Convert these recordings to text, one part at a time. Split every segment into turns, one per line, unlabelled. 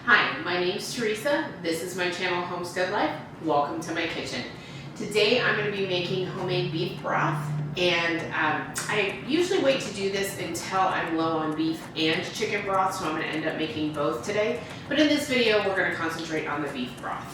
Hi, my name's Teresa. This is my channel, Homestead Life. Welcome to my kitchen. Today I'm going to be making homemade beef broth, and I usually wait to do this until I'm low on beef and chicken broth, so I'm going to end up making both today. But in this video, we're going to concentrate on the beef broth.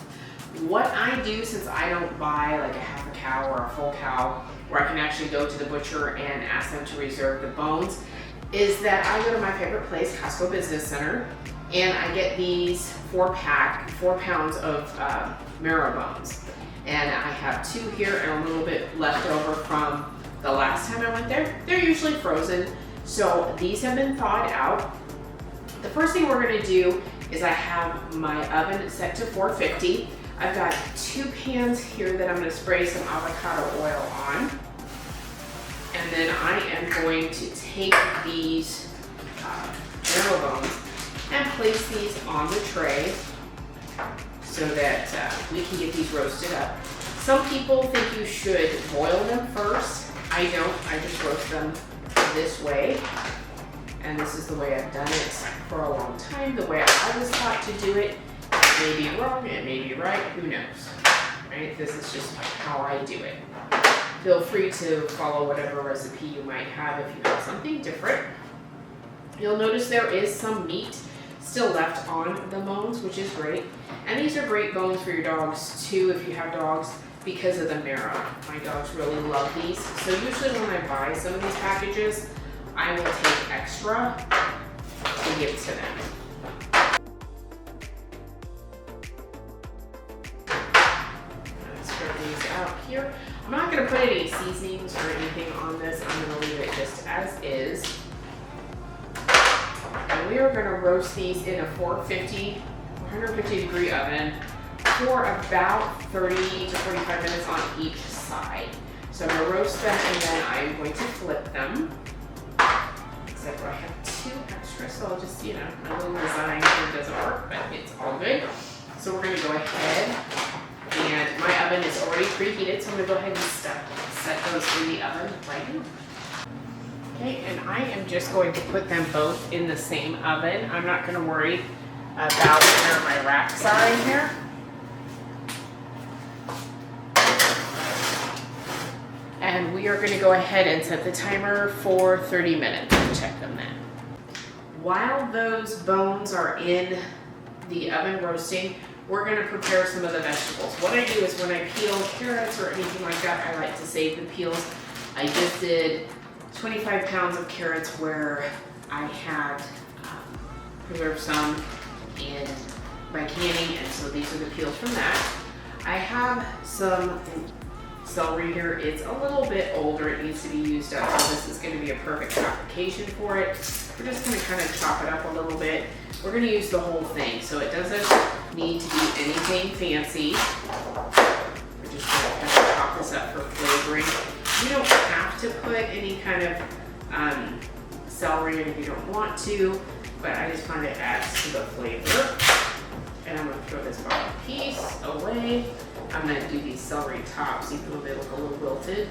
What I do, since I don't buy like a half a cow or a full cow, where I can actually go to the butcher and ask them to reserve the bones, is that I go to my favorite place, Costco Business Center, and I get these 4 pounds of marrow bones. And I have 2 here and a little bit left over from the last time I went there. They're usually frozen, so these have been thawed out. The first thing we're gonna do is I have my oven set to 450. I've got 2 pans here that I'm gonna spray some avocado oil on. And then I am going to take these marrow bones and place these on the tray so that we can get these roasted up. Some people think you should boil them first. I don't, I just roast them this way. And this is the way I've done it for a long time, the way I was taught to do it. It may be wrong, it may be right, who knows, right? This is just how I do it. Feel free to follow whatever recipe you might have if you have something different. You'll notice there is some meat still left on the bones, which is great. And these are great bones for your dogs too, if you have dogs, because of the marrow. My dogs really love these. So usually when I buy some of these packages, I will take extra to give to them. Let's spread these out here. I'm not gonna put any seasonings or anything on this. I'm gonna leave it just as is. And we are gonna roast these in a 150 degree oven for about 30 to 45 minutes on each side. So I'm gonna roast them and then I'm going to flip them. Except for I have 2 extra, so I'll just, you know, my little design here doesn't work, but it's all good. So we're gonna go ahead, and my oven is already preheated, so I'm gonna go ahead and set those in the oven right now. Okay, and I am just going to put them both in the same oven. I'm not going to worry about where my racks are in here. And we are going to go ahead and set the timer for 30 minutes and check them then. While those bones are in the oven roasting, we're going to prepare some of the vegetables. What I do is when I peel carrots or anything like that, I like to save the peels. I just did 25 pounds of carrots where I had preserved some in my canning, and so these are the peels from that. I have some celery here. It's a little bit older. It needs to be used up, so this is going to be a perfect application for it. We're just going to kind of chop it up a little bit. We're going to use the whole thing, so it doesn't need to be anything fancy. We're just going to kind of chop this up for flavoring. You don't have to put any kind of celery in if you don't want to, but I just find it adds to the flavor. And I'm going to throw this bottom piece away. I'm going to do these celery tops, even though they look a little wilted,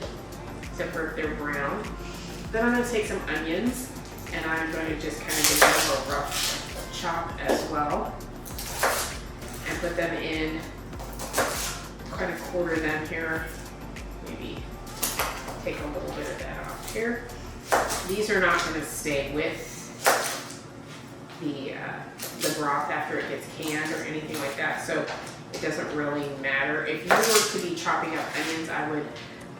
except for if they're brown. Then I'm going to take some onions, and I'm going to just kind of give them a rough chop as well, and put them in, kind of quarter them here, maybe take a little bit of that off here. These are not going to stay with the broth after it gets canned or anything like that, so it doesn't really matter. If you were to be chopping up onions, I would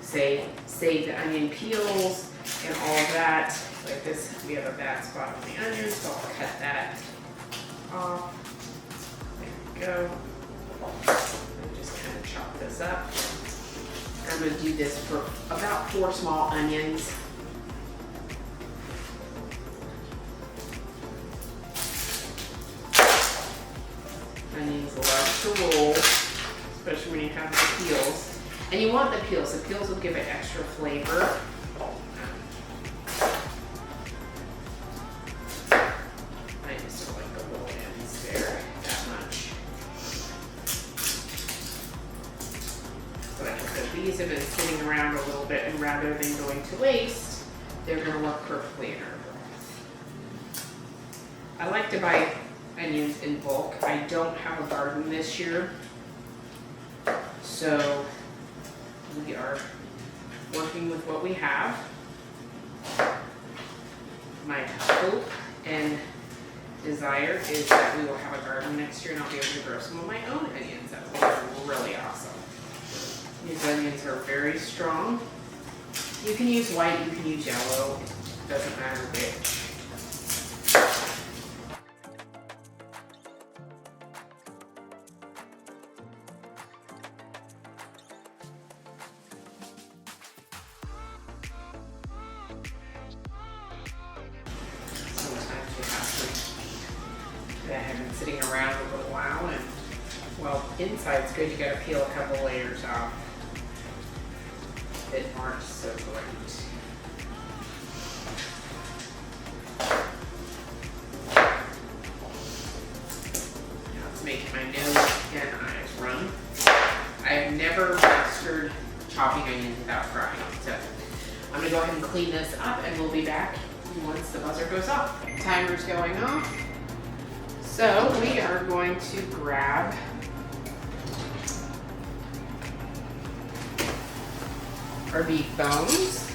say save the onion peels and all of that. Like this, we have a bad spot on the onions, so I'll cut that off. There we go. And just kind of chop this up. I'm going to do this for about 4 small onions. Onions love to roll, especially when you have the peels. And you want the peels. The peels will give it extra flavor. I just don't like the little ends there that much. So like I said, these have been sitting around a little bit, and rather than going to waste, they're going to work perfectly in our broth. I like to buy onions in bulk. I don't have a garden this year, so we are working with what we have. My hope and desire is that we will have a garden next year and I'll be able to grow some of my own onions. That would be really awesome. These onions are very strong. You can use white, you can use yellow, it doesn't matter which. Sometimes you have to, that have been sitting around a little while, and well, inside's good, you gotta peel a couple layers off. It aren't so great. Now it's making my nose and eyes run. I've never mastered chopping onions without frying, so I'm gonna go ahead and clean this up and we'll be back once the buzzer goes off. Timer's going off. So we are going to grab our beef bones,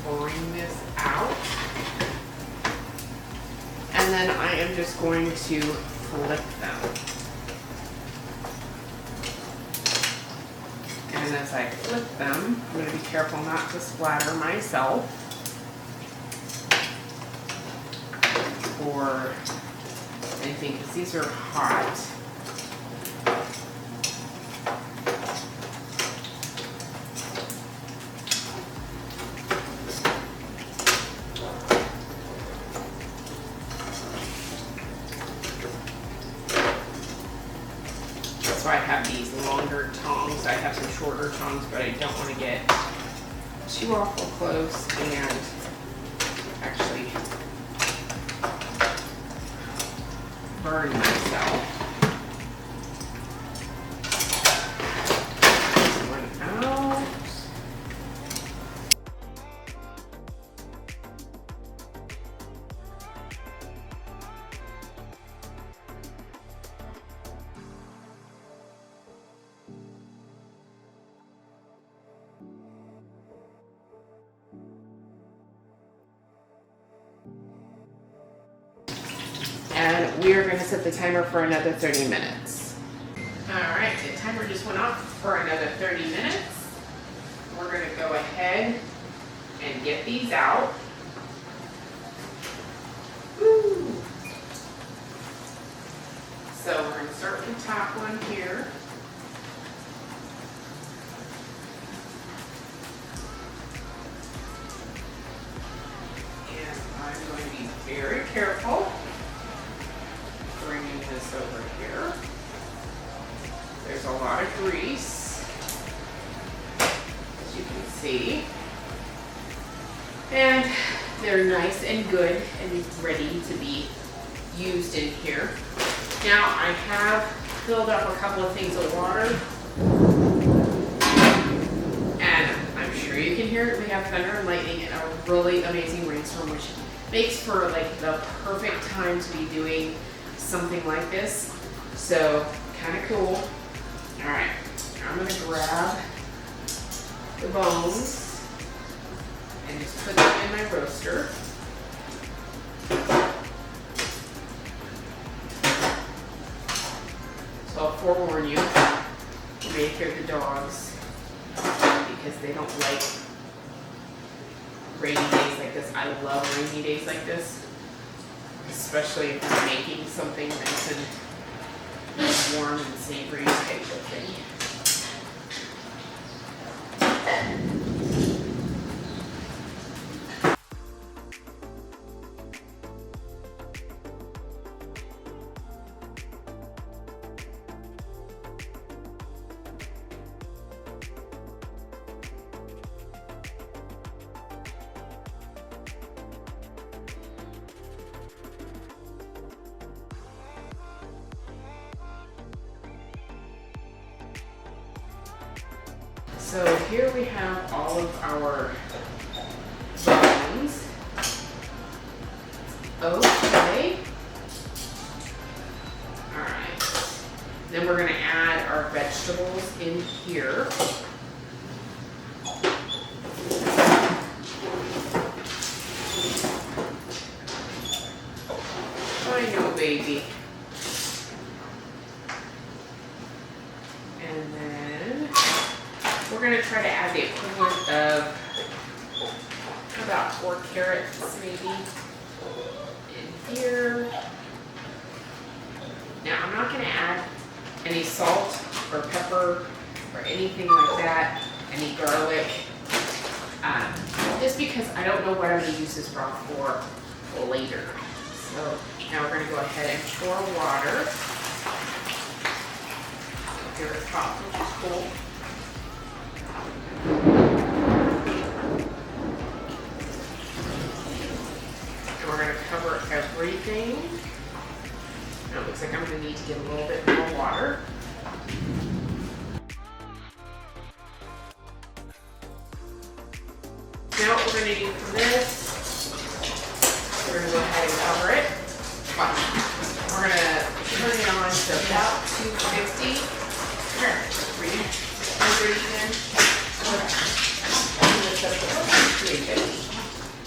pouring this out, and then I am just going to flip them. And as I flip them, I'm going to be careful not to splatter myself or anything, because these are hot. So I have these longer tongs. I have some shorter tongs, but I don't want to get too awful close and actually burn myself. This one out. And we are going to set the timer for another 30 minutes. All right, the timer just went off for another 30 minutes. We're going to go ahead and get these out. Woo. So we're going to start with the top one here. And I'm going to be very careful bringing this over here. There's a lot of grease, as you can see. And they're nice and good and ready to be used in here. Now I have filled up a couple of things of water. And I'm sure you can hear it. We have thunder and lightning and a really amazing rainstorm, which makes for like the perfect time to be doing something like this. So kind of cool. All right, I'm gonna grab the bones and just put them in my roaster. So I'll forewarn you, you may hear the dogs because they don't like rainy days like this. I love rainy days like this, especially if you're making something nice and warm and savory type of thing. So here we have all of our bones. Okay. All right. Then we're gonna add our vegetables in here. I know, baby. And then we're gonna try to add the equivalent of about 4 carrots maybe in here. Now I'm not gonna add any salt or pepper or anything like that, any garlic, just because I don't know what I'm gonna use this broth for later. So now we're gonna go ahead and pour water. Here it's hot, which is cool. And we're gonna cover everything. Now it looks like I'm gonna need to get a little bit more water. Now what we're gonna do for this, we're gonna go ahead and cover it. We're gonna turn it on to about 250. 300 even.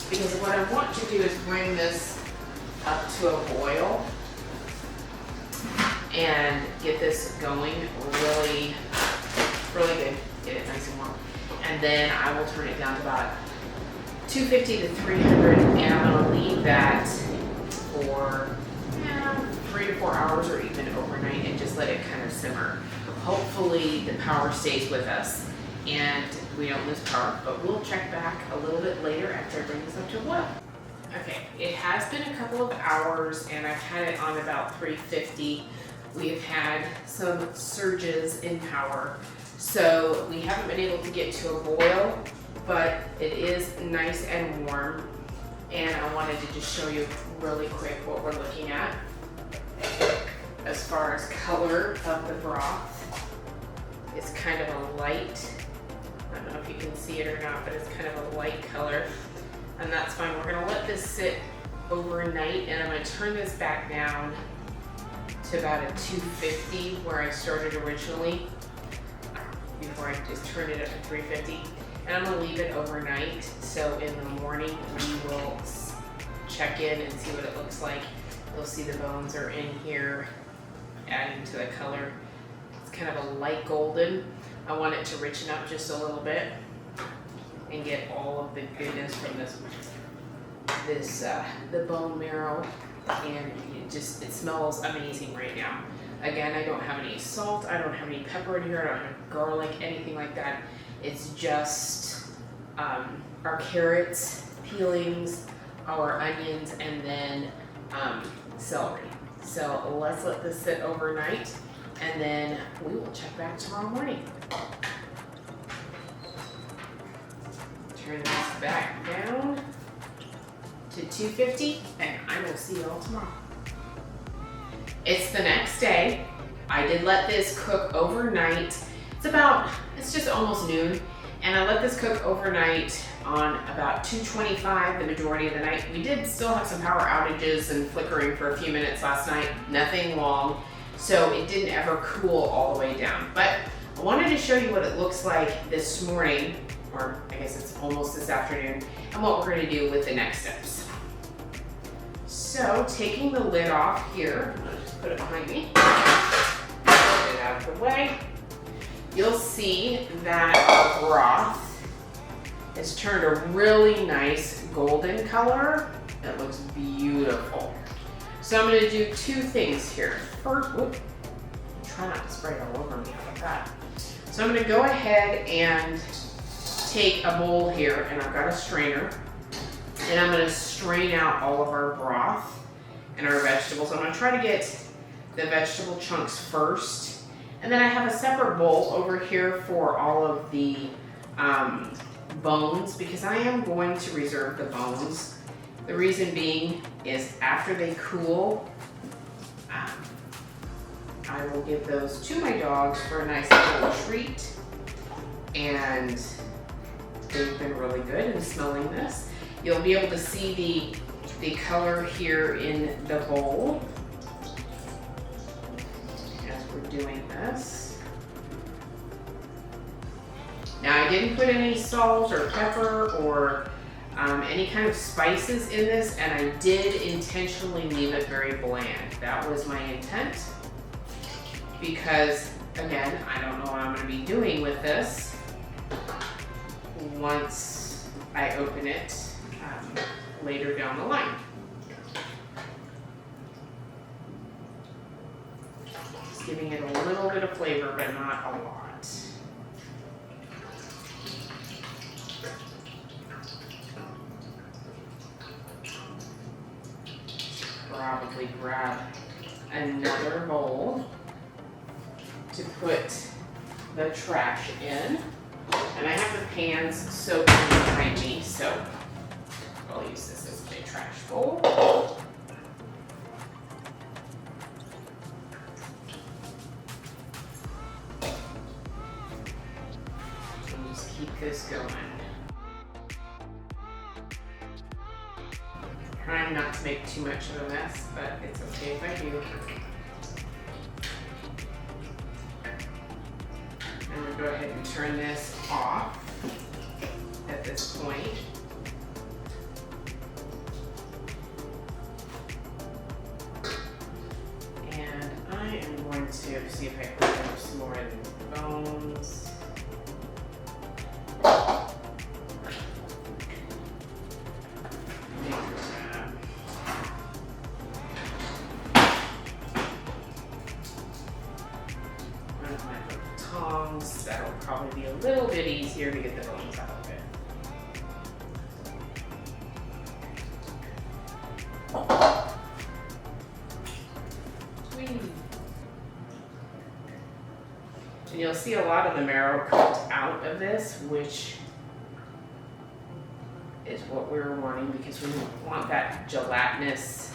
Because what I want to do is bring this up to a boil and get this going really, really good. Get it nice and warm. And then I will turn it down to about 250 to 300, and I'm gonna leave that for 3 to 4 hours or even overnight and just let it kind of simmer. Hopefully the power stays with us and we don't lose power, but we'll check back a little bit later after I bring this up to a boil. Okay, it has been a couple of hours and I've had it on about 350. We've had some surges in power, so we haven't been able to get to a boil, but it is nice and warm. And I wanted to just show you really quick what we're looking at as far as color of the broth. It's kind of a light, I don't know if you can see it or not, but it's kind of a light color, and that's fine. We're gonna let this sit overnight, and I'm gonna turn this back down to about a 250 where I started originally, before I just turned it up to 350. And I'm gonna leave it overnight, so in the morning we will check in and see what it looks like. You'll see the bones are in here, adding to the color. It's kind of a light golden. I want it to richen up just a little bit and get all of the goodness from the bone marrow, and it smells amazing right now. Again, I don't have any salt, I don't have any pepper in here, I don't have garlic, anything like that. It's just our carrots, peelings, our onions, and then celery. So let's let this sit overnight, and then we will check back tomorrow morning. Turn this back down to 250, and I will see you all tomorrow. It's the next day. I did let this cook overnight. It's just almost noon, and I let this cook overnight on about 225 the majority of the night. We did still have some power outages and flickering for a few minutes last night, nothing long, so it didn't ever cool all the way down. But I wanted to show you what it looks like this morning, or I guess it's almost this afternoon, and what we're gonna do with the next steps. So taking the lid off here, I'll just put it behind me, get it out of the way. You'll see that our broth has turned a really nice golden color. It looks beautiful. So I'm gonna do 2 things here. First, try not to spray it all over me, how about that? So I'm gonna go ahead and take a bowl here, and I've got a strainer, and I'm gonna strain out all of our broth and our vegetables. I'm gonna try to get the vegetable chunks first. And then I have a separate bowl over here for all of the bones, because I am going to reserve the bones. The reason being is after they cool, I will give those to my dogs for a nice little treat. And they've been really good in smelling this. You'll be able to see the color here in the bowl as we're doing this. Now I didn't put any salt or pepper or any kind of spices in this, and I did intentionally leave it very bland. That was my intent, because again, I don't know what I'm going to be doing with this once I open it later down the line. Just giving it a little bit of flavor, but not a lot. Probably grab another bowl to put the trash in. And I have the pans soaking behind me, so I'll use this as a trash bowl. And just keep this going. Trying not to make too much of a mess, but it's okay if I do. I'm going to go ahead and turn this off at this point. And I am going to see if I can open up some more of these bones. That'll probably be a little bit easier to get the bones out of it. And you'll see a lot of the marrow cooked out of this, which is what we're wanting, because we want that gelatinous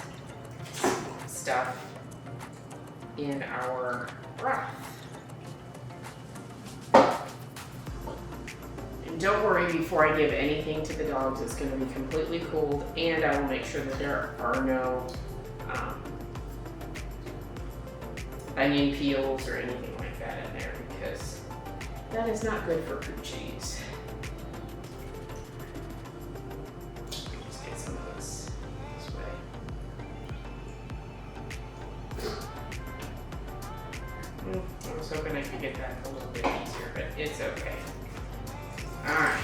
stuff in our broth. Don't worry, before I give anything to the dogs, it's going to be completely cooled, and I will make sure that there are no onion peels or anything like that in there, because that is not good for poochies. Just get some of this way. I was hoping I could get that a little bit easier, but it's okay. Alright,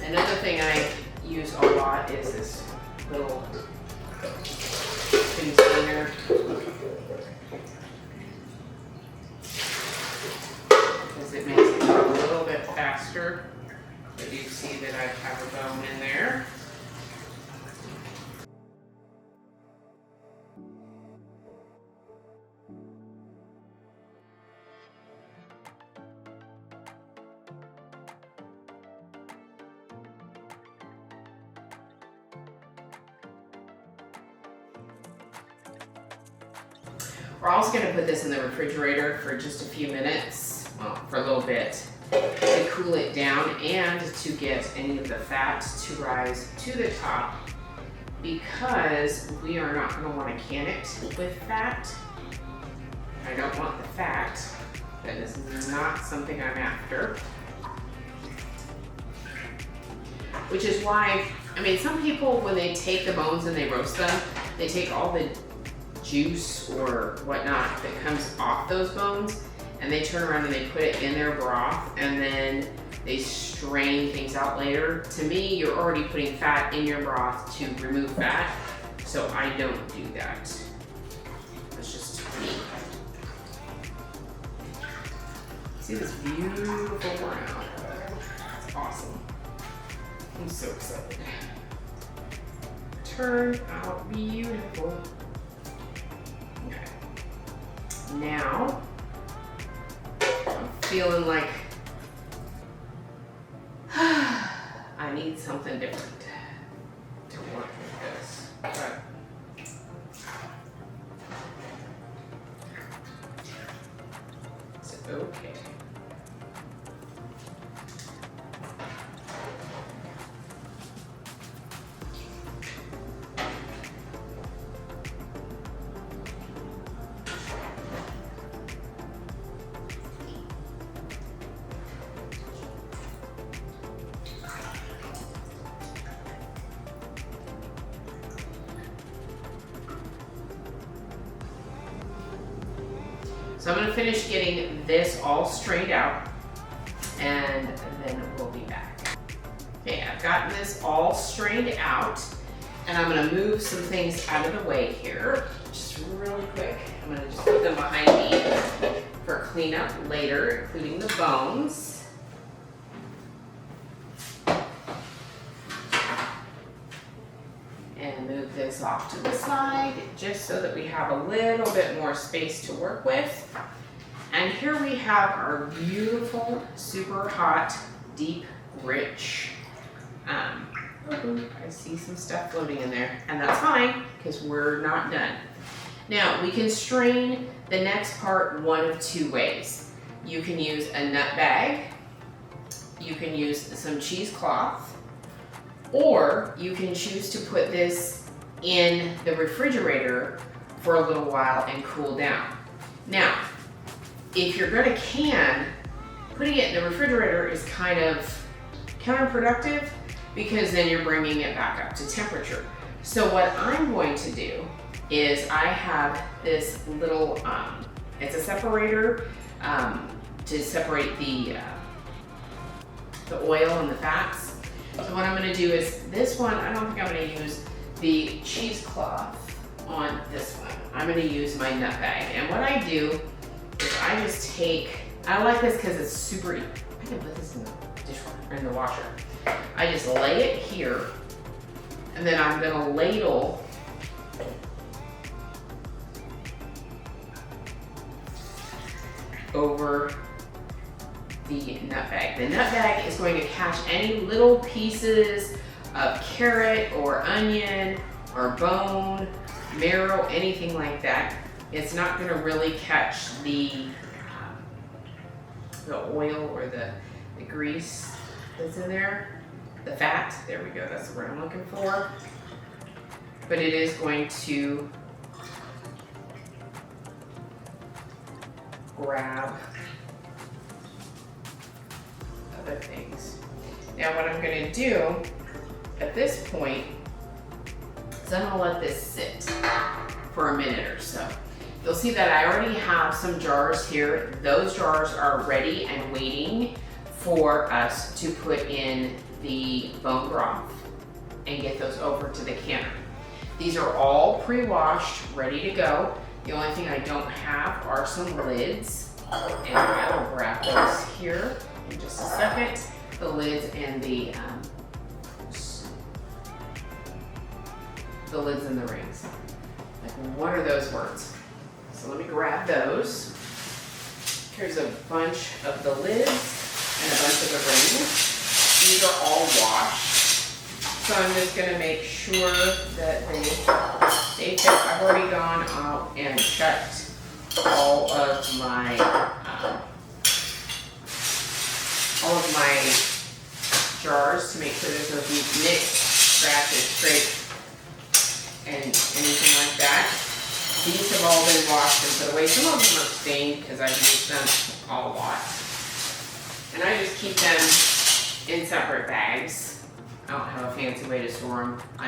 another thing I use a lot is this little container. Because it makes it go a little bit faster. But you see that I have a bone in there. We're also going to put this in the refrigerator for just a few minutes, well, for a little bit, to cool it down and to get any of the fat to rise to the top, because we are not going to want to can it with fat. I don't want the fat. That is not something I'm after. Which is why, I mean, some people, when they take the bones and they roast them, they take all the juice or whatnot that comes off those bones, and they turn around and they put it in their broth, and then they strain things out later. To me, you're already putting fat in your broth to remove fat, so I don't do that. That's just me. See this beautiful brown? It's awesome. I'm so excited. Turned out beautiful. Now, I'm feeling like I need something different to work with this. But it's okay. So I'm gonna finish getting this all strained out and then we'll be back. Okay, I've gotten this all strained out and I'm gonna move some things out of the way here, just really quick. I'm gonna just put them behind me for cleanup later, including the bones. And move this off to the side just so that we have a little bit more space to work with. And here we have our beautiful, super hot, deep, rich. I see some stuff floating in there, and that's fine because we're not done. Now we can strain the next part one of two ways. You can use a nut bag, you can use some cheesecloth, or you can choose to put this in the refrigerator for a little while and cool down. Now, if you're gonna can, putting it in the refrigerator is kind of counterproductive because then you're bringing it back up to temperature. So what I'm going to do is I have this little, it's a separator to separate the oil and the fats. So what I'm gonna do is this one, I don't think I'm gonna use the cheesecloth on this one. I'm gonna use my nut bag. And what I do is I just take, I like this because it's super, I can put this in the dishwasher, in the washer. I just lay it here and then I'm gonna ladle over the nut bag. The nut bag is going to catch any little pieces of carrot or onion or bone, marrow, anything like that. It's not going to really catch the oil or the grease that's in there, the fat. There we go, that's the word I'm looking for. But it is going to grab other things. Now what I'm gonna do at this point is I'm gonna let this sit for a minute or so. You'll see that I already have some jars here. Those jars are ready and waiting for us to put in the bone broth and get those over to the canner. These are all pre-washed, ready to go. The only thing I don't have are some lids, and I will grab those here in just a second. The lids and the lids and the rings. Like, what are those words? So let me grab those. Here's a bunch of the lids and a bunch of the rings. These are all washed. So I'm just gonna make sure that they fit. I've already gone out and checked all of my jars to make sure there's no deep nicks, scratches, scrapes, and anything like that. These have all been washed and put away. Some of them are stained because I've used them a lot. And I just keep them in separate bags. I don't have a fancy way to store them. I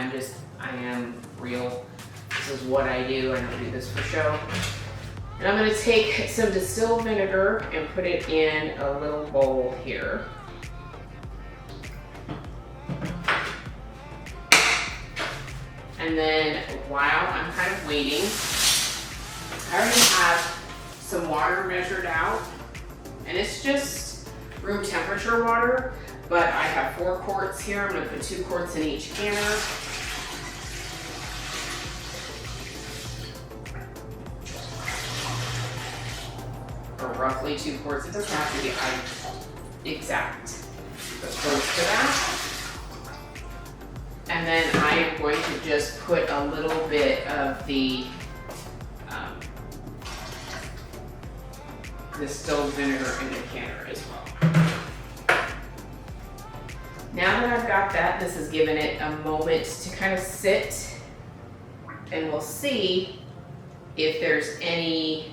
am real. This is what I do. I don't do this for show. And I'm gonna take some distilled vinegar and put it in a little bowl here. And then while I'm kind of waiting, I already have some water measured out, and it's just room temperature water, but I have 4 quarts here. I'm gonna put 2 quarts in each canner. Or roughly 2 quarts. It doesn't have to be exact, but close to that. And then I am going to just put a little bit of the distilled vinegar in the canner as well. Now that I've got that, this has given it a moment to kind of sit, and we'll see if there's any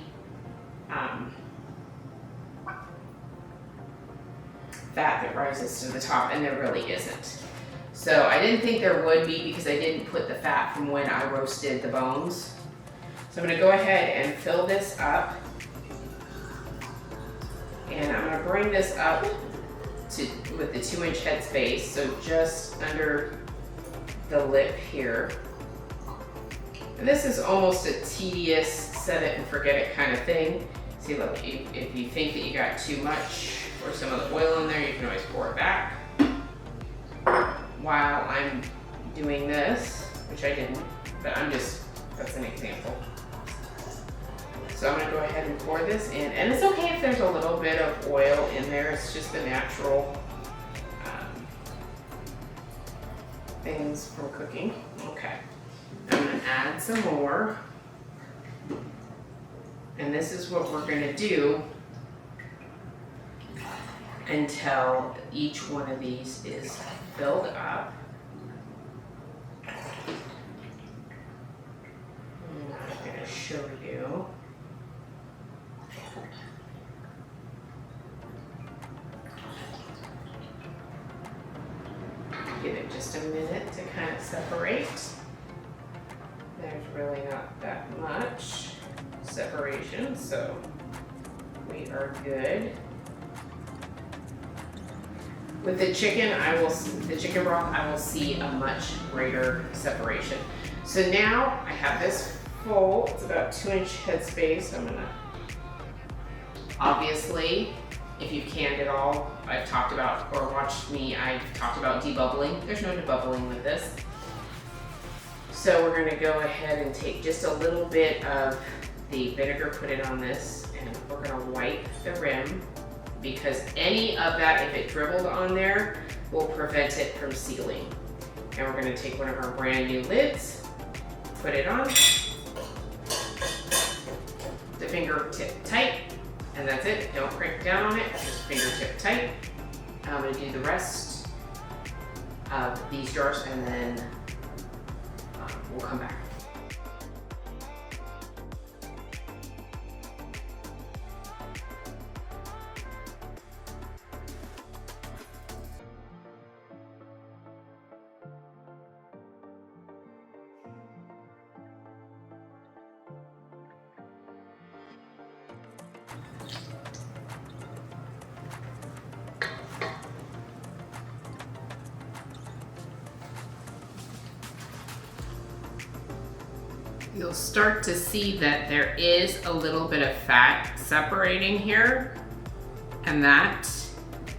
fat that rises to the top, and there really isn't. So I didn't think there would be because I didn't put the fat from when I roasted the bones. So I'm gonna go ahead and fill this up And I'm gonna bring this up to with the 2-inch head space, so just under the lip here. And this is almost a tedious set it and forget it kind of thing. See, look, if you think that you got too much or some of the oil in there, you can always pour it back. While I'm doing this, which I didn't, but that's an example. So I'm gonna go ahead and pour this in, and it's okay if there's a little bit of oil in there. It's just the natural things from cooking. Okay, I'm gonna add some more, and this is what we're gonna do until each one of these is filled up. And I'm gonna show you. Give it just a minute to kind of separate. There's really not that much separation, so we are good. With the chicken, the chicken broth, I will see a much greater separation. So now I have this full, it's about 2-inch headspace. I'm gonna, obviously, if you've canned it all, I've talked about, or watched me, I've talked about debubbling. There's no debubbling with this. So we're gonna go ahead and take just a little bit of the vinegar, put it on this, and we're gonna wipe the rim, because any of that, if it dribbled on there, will prevent it from sealing. And we're gonna take one of our brand new lids, put it on, the fingertip tight, and that's it. Don't crank down on it, just fingertip tight. I'm gonna do the rest of these jars, and then we'll come back. You'll start to see that there is a little bit of fat separating here, and that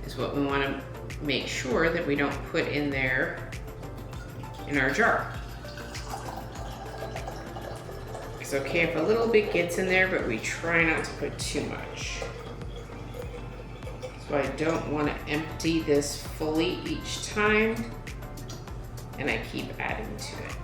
is what we want to make sure that we don't put in there in our jar. It's okay if a little bit gets in there, but we try not to put too much. So I don't want to empty this fully each time, and I keep adding to it.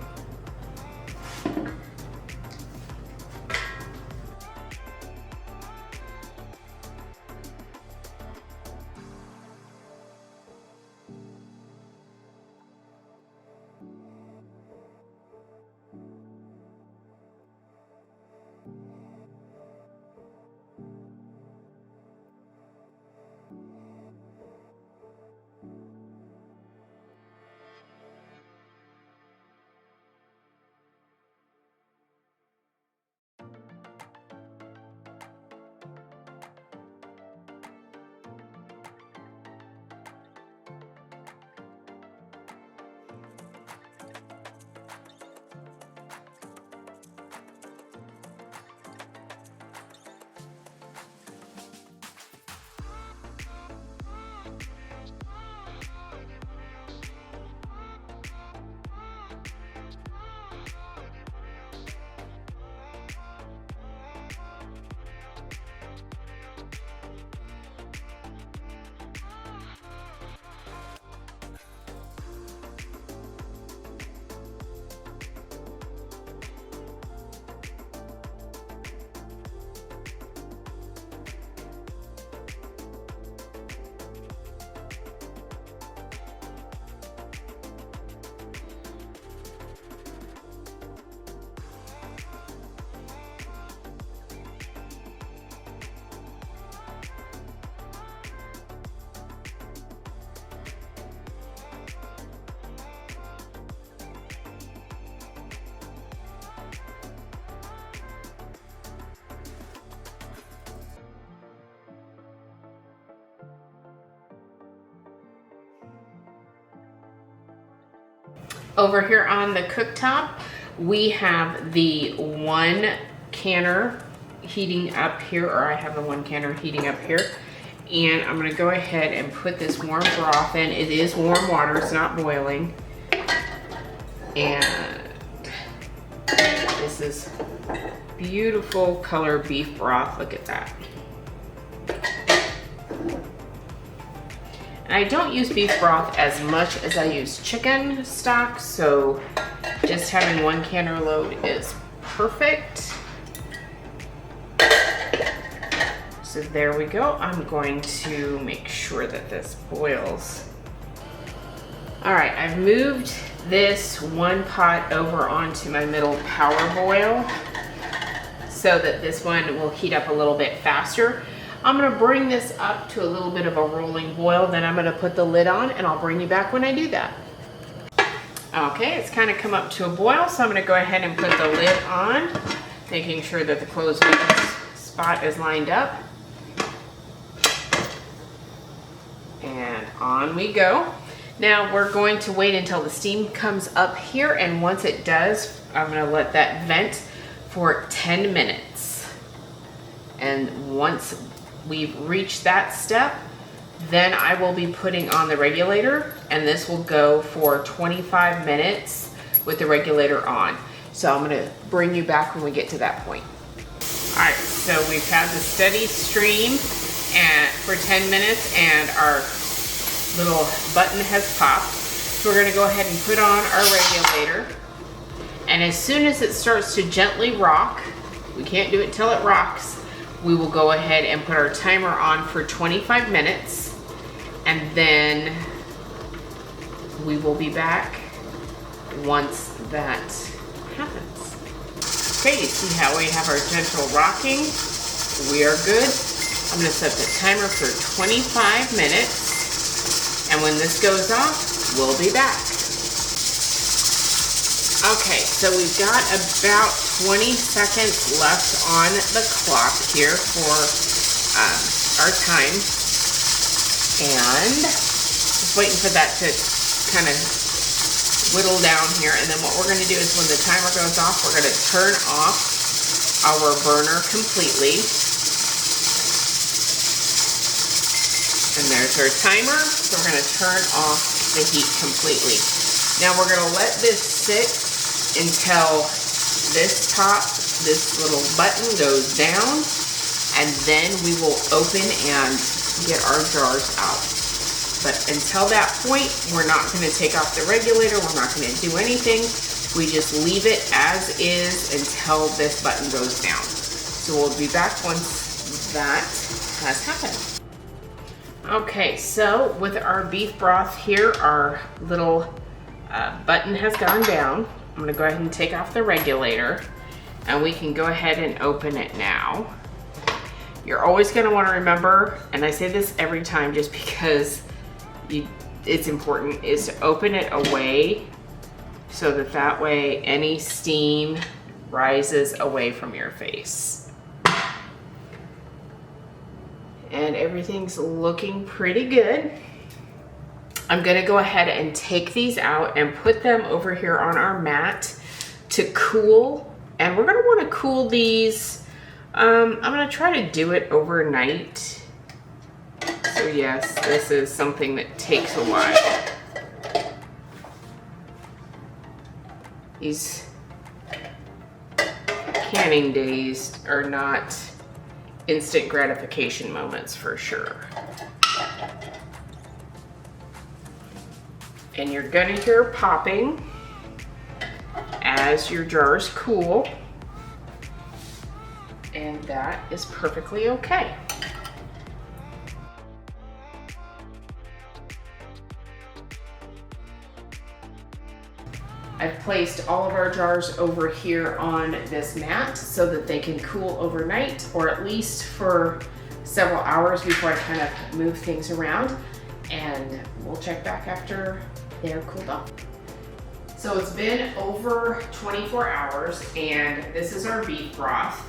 Over here on the cooktop, we have the 1 canner heating up here, or I have the 1 canner heating up here. And I'm gonna go ahead and put this warm broth in. It is warm water, it's not boiling. And this is beautiful color beef broth, look at that. And I don't use beef broth as much as I use chicken stock, so just having 1 canner load is perfect. So there we go. I'm going to make sure that this boils. All right, I've moved this 1 pot over onto my middle power boil so that this one will heat up a little bit faster. I'm gonna bring this up to a little bit of a rolling boil, then I'm gonna put the lid on and I'll bring you back when I do that. Okay, it's kind of come up to a boil, so I'm gonna go ahead and put the lid on, making sure that the closed spot is lined up. And on we go. Now we're going to wait until the steam comes up here, and once it does, I'm gonna let that vent for 10 minutes. And once we've reached that step, then I will be putting on the regulator, and this will go for 25 minutes with the regulator on. So I'm gonna bring you back when we get to that point. All right, so we've had the steady stream for 10 minutes and our little button has popped. So we're gonna go ahead and put on our regulator. And as soon as it starts to gently rock, we can't do it till it rocks, we will go ahead and put our timer on for 25 minutes. And then we will be back once that happens. Okay, you see how we have our gentle rocking? We are good. I'm gonna set the timer for 25 minutes. And when this goes off, we'll be back. Okay, so we've got about 20 seconds left on the clock here for our time. And just waiting for that to kind of whittle down here. And then what we're gonna do is when the timer goes off, we're gonna turn off our burner completely. And there's our timer. So we're gonna turn off the heat completely. Now we're gonna let this sit until this little button goes down, and then we will open and get our jars out. But until that point, we're not gonna take off the regulator, we're not gonna do anything. We just leave it as is until this button goes down. So we'll be back once that has happened. Okay, so with our beef broth here, our little button has gone down. I'm gonna go ahead and take off the regulator, and we can go ahead and open it now. You're always gonna wanna remember, and I say this every time just because it's important, is to open it away so that way any steam rises away from your face. And everything's looking pretty good. I'm gonna go ahead and take these out and put them over here on our mat to cool. And we're gonna wanna cool these. I'm gonna try to do it overnight. So yes, this is something that takes a while. These canning days are not instant gratification moments for sure. And you're gonna hear popping as your jars cool. And that is perfectly okay. I've placed all of our jars over here on this mat so that they can cool overnight, or at least for several hours before I kind of move things around. And we'll check back after they're cooled off. So it's been over 24 hours, and this is our beef broth.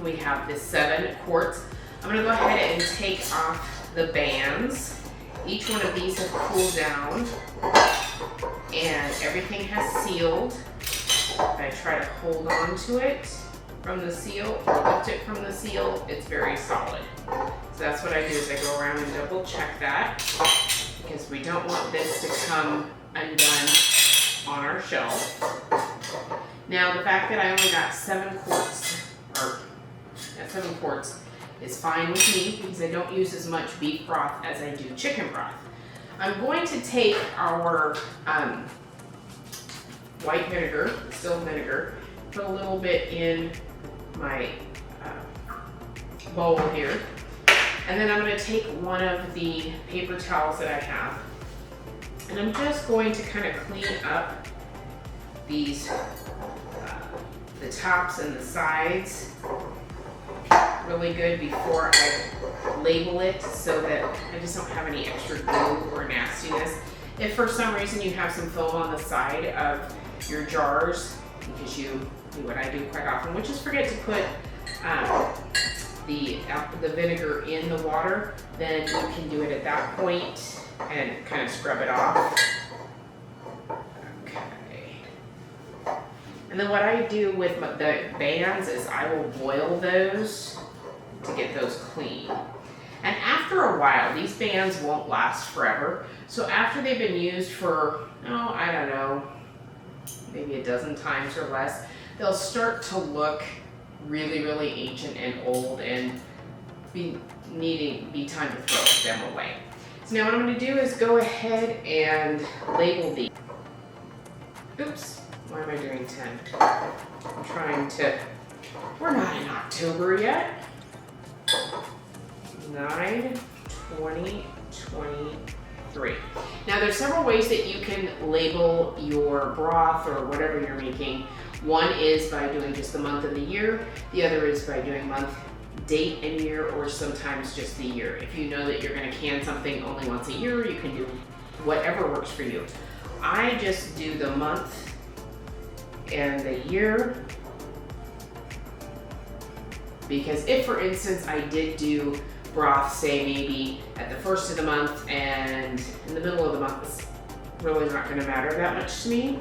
We have the 7 quarts. I'm gonna go ahead and take off the bands. Each one of these have cooled down. and everything has sealed. I try to hold on to it from the seal or lift it from the seal. It's very solid. So that's what I do is I go around and double check that, because we don't want this to come undone on our shelf. Now the fact that I only got 7 quarts is fine with me, because I don't use as much beef broth as I do chicken broth. I'm going to take our white vinegar, distilled vinegar, put a little bit in my bowl here, and then I'm going to take one of the paper towels that I have, and I'm just going to kind of clean up these, the tops and the sides really good before I label it, so that I just don't have any extra glue or nastiness. If for some reason you have some foam on the side of your jars, because you do what I do quite often, which is forget to put the vinegar in the water, then you can do it at that point and kind of scrub it off. Okay. And then what I do with the bands is I will boil those to get those clean. And after a while, these bands won't last forever. So after they've been used for, I don't know, maybe a dozen times or less, they'll start to look really, really ancient and old and be time to throw them away. So now what I'm going to do is go ahead and label these. Oops, why am I doing 10? I'm trying to, we're not in October yet. 9, 20, 23. Now there's several ways that you can label your broth or whatever you're making. One is by doing just the month and the year. The other is by doing month, date, and year, or sometimes just the year. If you know that you're going to can something only once a year, you can do whatever works for you. I just do the month and the year, because if, for instance, I did do broth, say maybe at the first of the month and in the middle of the month, it's really not going to matter that much to me.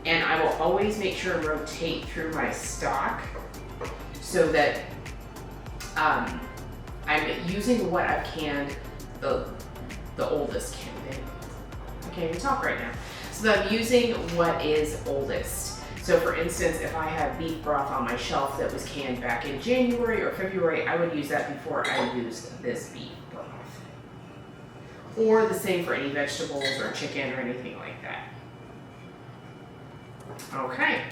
And I will always make sure and rotate through my stock so that I'm using what I've canned the oldest can. I can't even talk right now. So that I'm using what is oldest. So for instance, if I have beef broth on my shelf that was canned back in January or February, I would use that before I used this beef broth. Or the same for any vegetables or chicken or anything like that. Okay,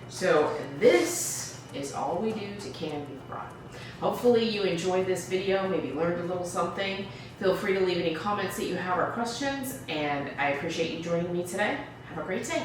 so this is all we do to can beef broth. Hopefully you enjoyed this video, maybe learned a little something. Feel free to leave any comments that you have or questions, and I appreciate you joining me today. Have a great day.